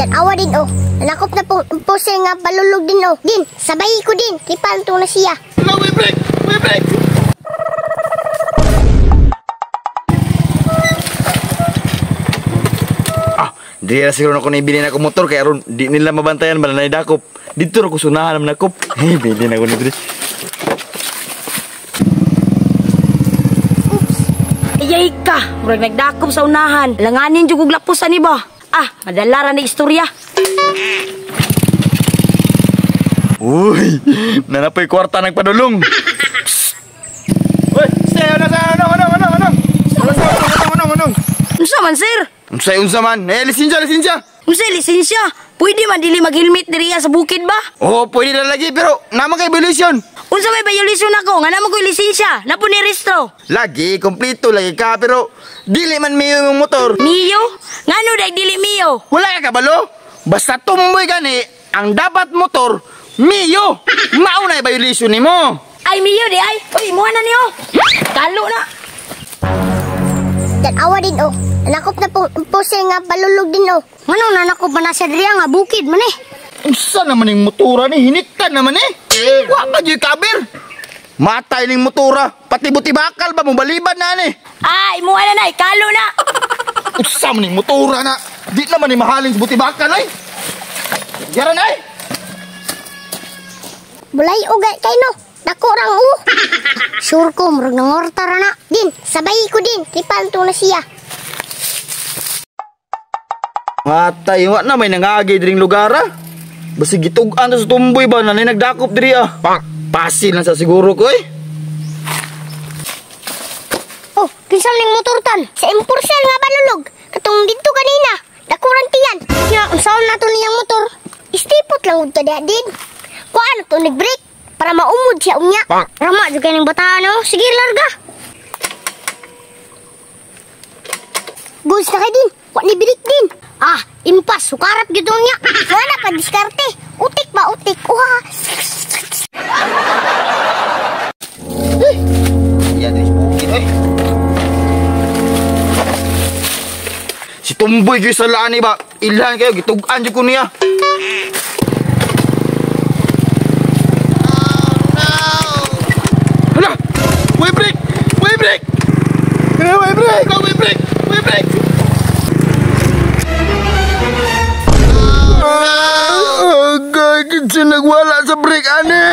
Dan awa din oh. Nakop na pose nga balulog din oh. Din, sabay ko din. Kipan to na siya. Hello, we break! We break! Di na siguro ako naibili na ako motor kaya ron di nila mabantayan bala na idakop. Dito ako sunahan naman nakop. Bili na ako na dito. Ayay ka, murag nagdakop sa unahan. Langanin jud og lapusan ni ba? Madala ra na istorya. Uy, nanapoy kwarta nagpadulong. Uy, stay ano. Unsa man sir? Unsa man? Lisensya. Unsa lisensya? Pwede man dili mag-helmet diriya sa bukid ba? Oh, pwede na lagi pero naman kay violation. Unsa may violation ako? Nga naman ko lisensya, na po ni restro. Lagi, kompleto lagi ka pero dili man miyo yung motor. Miyo? Ngano day dili miyo? Wala ka kabalo? Basta tumboy gani, ang dapat motor, miyo. Mauna yung violation ni mo. Ay miyo di ay. Uy, muha na niyo. Kalo na. Dan awa din oh. Nakop na pose nga balulog din oh. Manong nanakop man na siya diriya nga bukid man eh. Unsa naman yung motora ni? Hinikan naman eh. Wa pa dyan kabir. Matay ning motora. Pati buti bakal ba mo baliban na ni? Ay, muha na na. Kalo na. Unsa man yung motora na? Di naman yung mahalin sa buti bakal ay. Yaran ay. Bulay ugay kay no. Dako rang Sure ko murag nangorta ra na. Din, sabay ko din. Kipan to na siya. Matay, wa na may nangagi diring lugar ah. Basi gitugan sa tumboy ba na nagdakop diri ah. Pasil lang sa siguro ko eh. Oh, kinsa ning motor tan? Sa impursel nga balulog. Katong dito kanina. Dakuran tiyan. Nya, unsaon na to niyang motor? Istipot lang ug tada din. Kuan to nag-brake para maumod siya unya. Rama jud kay ning bataan oh. Sige larga. Gusto ka din. Wa ni break din. Impas sukarap gid unya. Wala pa diskarte. Utik ba utik. Yan is bukid eh. Si tumboy gyud sa laan ni ba? Ilhan kayo gitugan jud ko niya. Hala! Way break! Way break! Way break! Way break! Way break! Agay, kinsa nagwala sa break, ane!